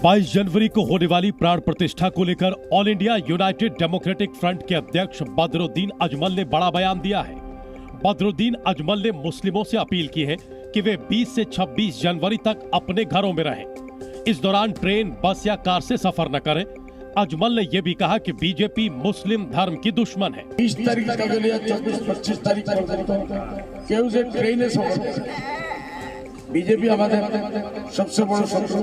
22 जनवरी को होने वाली प्राण प्रतिष्ठा को लेकर all India United democratic front के अध्यक्ष बदरुद्दीन अजमल ने बड़ा बयान दिया है। बदरुद्दीन अजमल ने मुस्लिमों से अपील की है कि वे 20 से 26 जनवरी तक अपने घरों में रहें। इस दौरान ट्रेन, बस या कार से सफर न करें। अजमल ने यह भी कहा कि बीजेपी मुस्लिम धर्म की दुश्मन है। 20 तारीख का 24-25 तारीख केहू से ट्रेन बीजेपी हमारे सबसे बड़ा शत्रु,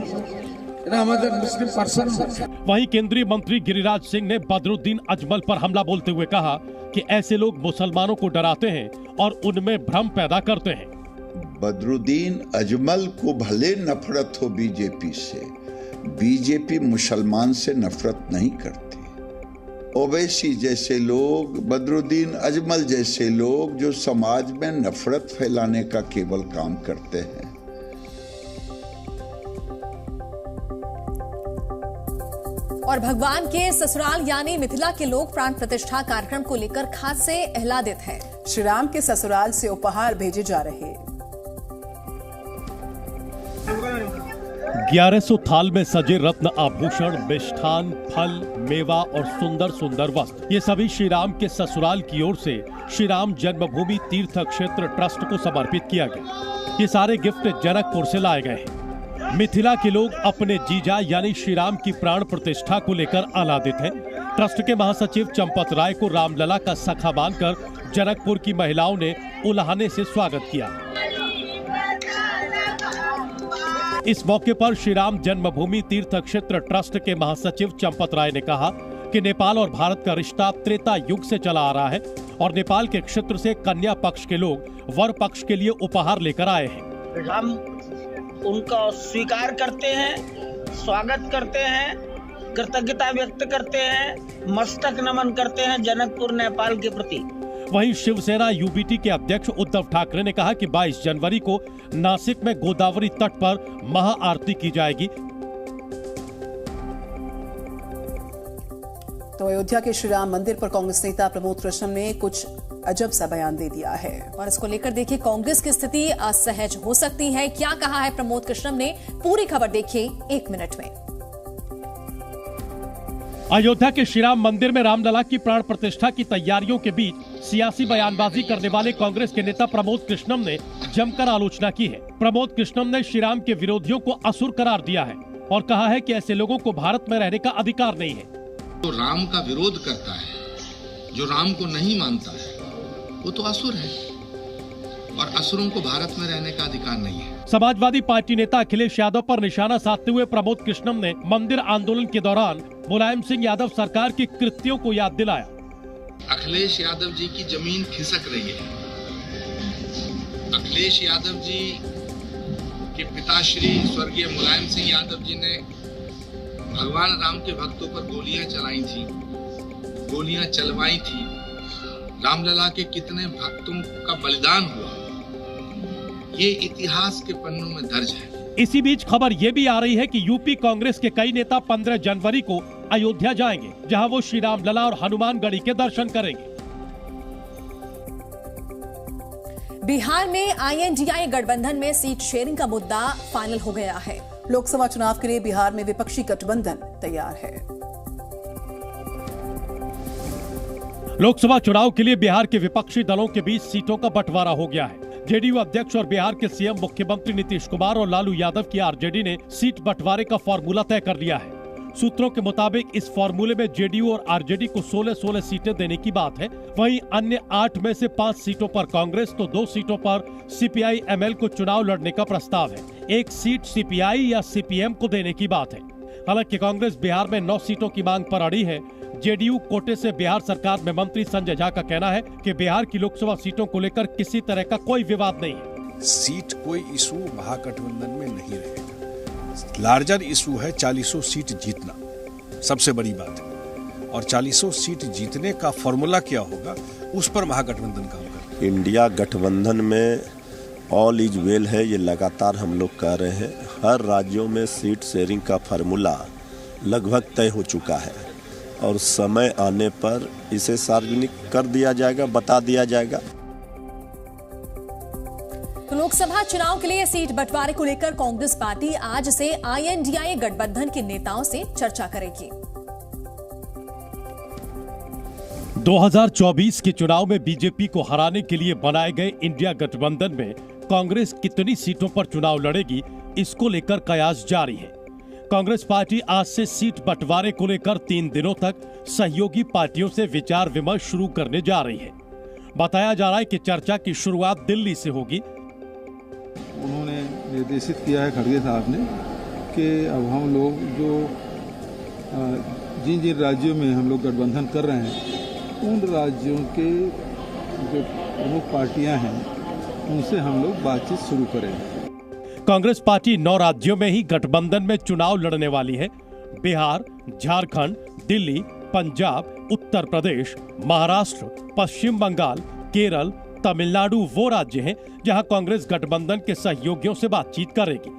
हमारे मुस्लिम पर्सन। वहीं केंद्रीय मंत्री गिरिराज सिंह ने बदरुद्दीन अजमल पर हमला बोलते हुए कहा कि ऐसे लोग मुसलमानों को डराते हैं और उनमें भ्रम पैदा करते हैं। बदरुद्दीन अजमल को भले नफरत हो बीजेपी से, बीजेपी मुसलमान से नफरत नहीं करती। ओवैसी जैसे लोग, बदरुद्दीन अजमल जैसे लोग जो समाज में नफरत फैलाने का केवल काम करते हैं। और भगवान के ससुराल यानी मिथिला के लोग प्राण प्रतिष्ठा कार्यक्रम को लेकर खासे आह्लादित हैं। श्री राम के ससुराल से उपहार भेजे जा रहे। 1100 थाल में सजे रत्न आभूषण, मिष्ठान, फल, मेवा और सुंदर सुंदर वस्त्र, ये सभी श्री राम के ससुराल की ओर से श्री राम जन्मभूमि तीर्थ क्षेत्र ट्रस्ट को समर्पित किया गया। ये सारे गिफ्ट जनकपुर से लाए गए हैं। मिथिला के लोग अपने जीजा यानी श्री राम की प्राण प्रतिष्ठा को लेकर आह्लादित हैं। ट्रस्ट के महासचिव चंपत राय को रामलला का सखा मानकर जनकपुर की महिलाओं ने उल्हाने से स्वागत किया। इस मौके पर श्री राम जन्मभूमि तीर्थ क्षेत्र ट्रस्ट के महासचिव चंपत राय ने कहा कि नेपाल और भारत का रिश्ता त्रेता युग से चला आ रहा है और नेपाल के क्षेत्र से कन्या पक्ष के लोग वर पक्ष के लिए उपहार लेकर आए हैं। हम उनका स्वीकार करते हैं, स्वागत करते हैं, कृतज्ञता व्यक्त करते हैं, मस्तक नमन करते हैं जनकपुर नेपाल के प्रति। वहीं शिवसेना यूबीटी के अध्यक्ष उद्धव ठाकरे ने कहा कि 22 जनवरी को नासिक में गोदावरी तट पर महाआरती की जाएगी। तो अयोध्या के श्री राम मंदिर पर कांग्रेस नेता प्रमोद कृष्णम ने कुछ अजब सा बयान दे दिया है और इसको लेकर देखिए कांग्रेस की स्थिति असहज हो सकती है। क्या कहा है प्रमोद कृष्णम ने, पूरी खबर देखिए 1 मिनट में। अयोध्या के श्री राम मंदिर में रामलला की प्राण प्रतिष्ठा की तैयारियों के बीच सियासी बयानबाजी करने वाले कांग्रेस के नेता प्रमोद कृष्णम ने जमकर आलोचना की है। प्रमोद कृष्णम ने श्री राम के विरोधियों को असुर करार दिया है और कहा है कि ऐसे लोगों को भारत में रहने का अधिकार नहीं है। जो राम का विरोध करता है, जो राम को नहीं मानता है, वो तो असुर है और असुरों को भारत में रहने का अधिकार नहीं है। समाजवादी पार्टी नेता अखिलेश यादव पर निशाना साधते हुए प्रमोद कृष्णम ने मंदिर आंदोलन के दौरान मुलायम सिंह यादव सरकार की कृत्यों को याद दिलाया। अखिलेश यादव जी की जमीन खिसक रही है। अखिलेश यादव जी के पिताश्री स्वर्गीय मुलायम सिंह यादव जी ने भगवान राम के भक्तों पर गोलियां चलाई थी, गोलियां चलवाई थी। रामलला के कितने भक्तों का बलिदान हुआ, ये इतिहास के पन्नों में दर्ज है। इसी बीच खबर ये भी आ रही है कि यूपी कांग्रेस के कई नेता 15 जनवरी को अयोध्या जाएंगे, जहां वो श्री रामलला और हनुमानगढ़ी के दर्शन करेंगे। बिहार में INDI गठबंधन में सीट शेयरिंग का मुद्दा फाइनल हो गया है। लोकसभा चुनाव के लिए बिहार में विपक्षी गठबंधन तैयार है। लोकसभा चुनाव के लिए बिहार के विपक्षी दलों के बीच सीटों का बंटवारा हो गया है। जेडीयू अध्यक्ष और बिहार के सीएम मुख्यमंत्री नीतीश कुमार और लालू यादव की आरजेडी ने सीट बंटवारे का फॉर्मूला तय कर लिया है। सूत्रों के मुताबिक इस फॉर्मूले में जेडीयू और आरजेडी को 16-16 सीटें देने की बात है। वहीं अन्य 8 में से 5 सीटों पर कांग्रेस तो 2 सीटों पर CPI-ML को चुनाव लड़ने का प्रस्ताव है। 1 सीट CPI या CPM को देने की बात है। हालांकि कांग्रेस बिहार में 9 सीटों की मांग पर अड़ी है। जेडीयू कोटे से बिहार सरकार में मंत्री संजय झा का कहना है कि बिहार की लोकसभा सीटों को लेकर किसी तरह का कोई विवाद नहीं है। सीट कोई इशू महागठबंधन में नहीं रहेगा। लार्जर इशू है 40 सीट जीतना, सबसे बड़ी बात है। और 40 सीट जीतने का फॉर्मूला क्या होगा, उस पर महागठबंधन काम करेगा। इंडिया गठबंधन में ऑल इज वेल है, ये लगातार हम लोग कह रहे हैं। हर राज्यों में सीट शेयरिंग का फार्मूला लगभग तय हो चुका है और समय आने पर इसे सार्वजनिक कर दिया जाएगा, बता दिया जाएगा। तो लोकसभा चुनाव के लिए सीट बंटवारे को लेकर कांग्रेस पार्टी आज से INDIA गठबंधन के नेताओं से चर्चा करेगी। 2024 के चुनाव में बीजेपी को हराने के लिए बनाए गए इंडिया गठबंधन में कांग्रेस कितनी सीटों पर चुनाव लड़ेगी, इसको लेकर कयास जारी है। कांग्रेस पार्टी आज से सीट बंटवारे को लेकर 3 दिनों तक सहयोगी पार्टियों से विचार विमर्श शुरू करने जा रही है। बताया जा रहा है कि चर्चा की शुरुआत दिल्ली से होगी। उन्होंने निर्देशित किया है खड़गे साहब ने कि अब हम लोग जो जिन जिन राज्यों में हम लोग गठबंधन कर रहे हैं उन राज्यों के जो प्रमुख पार्टियां हैं उनसे हम लोग बातचीत शुरू करेंगे। कांग्रेस पार्टी 9 राज्यों में ही गठबंधन में चुनाव लड़ने वाली है। बिहार, झारखंड, दिल्ली, पंजाब, उत्तर प्रदेश, महाराष्ट्र, पश्चिम बंगाल, केरल, तमिलनाडु वो राज्य हैं जहां कांग्रेस गठबंधन के सहयोगियों से बातचीत करेगी।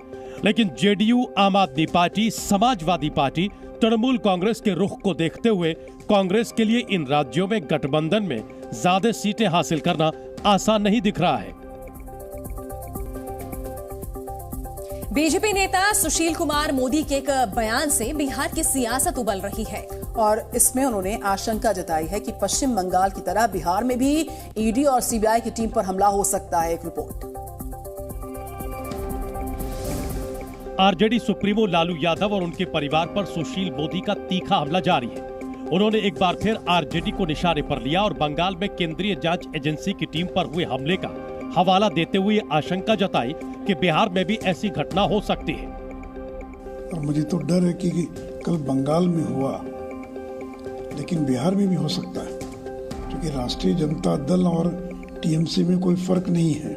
लेकिन जेडीयू, आम आदमी पार्टी, समाजवादी पार्टी, तृणमूल कांग्रेस के रुख को देखते हुए कांग्रेस के लिए इन राज्यों में गठबंधन में ज्यादा सीटें हासिल करना आसान नहीं दिख रहा है। बीजेपी नेता सुशील कुमार मोदी के एक बयान से बिहार की सियासत उबल रही है और इसमें उन्होंने आशंका जताई है कि पश्चिम बंगाल की तरह बिहार में भी ईडी और सीबीआई की टीम पर हमला हो सकता है। एक report. RJD supremo Lalu Yadav और उनके परिवार पर सुशील मोदी का तीखा हमला जारी है। उन्होंने एक बार फिर आरजेडी को निशाने पर लिया और बंगाल में केंद्रीय जांच एजेंसी की टीम पर हुए हमले का हवाला देते हुए आशंका जताई कि बिहार में भी ऐसी घटना हो सकती है। और मुझे तो डर है कि कल बंगाल में हुआ लेकिन बिहार में भी हो सकता है, क्योंकि राष्ट्रीय जनता दल और टीएमसी में कोई फर्क नहीं है।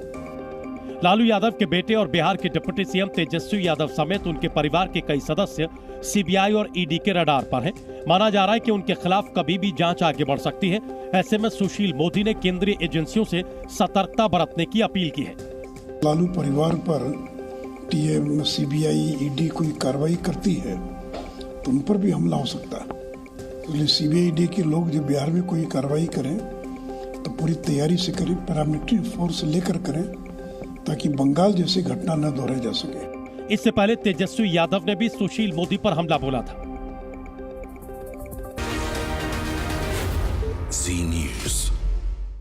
लालू यादव के बेटे और बिहार के डिप्टी सीएम तेजस्वी यादव समेत उनके परिवार के कई सदस्य सीबीआई और ईडी के रडार पर हैं। माना जा रहा है कि उनके खिलाफ कभी भी जांच आगे बढ़ सकती है। ऐसे में सुशील मोदी ने केंद्रीय एजेंसियों से सतर्कता बरतने की अपील की है। लालू परिवार पर टीएम, सीबीआई, ईडी कोई कार्रवाई करती है तो उन पर भी हमला हो सकता है। इसलिए सीबीआई, ईडी के लोग जब बिहार में कोई कार्रवाई करें तो पूरी तैयारी से करें, पैरामिलिट्री फोर्स लेकर करें ताकि बंगाल जैसी घटना न दोहराई जा सके। इससे पहले तेजस्वी यादव ने भी सुशील मोदी पर हमला बोला था।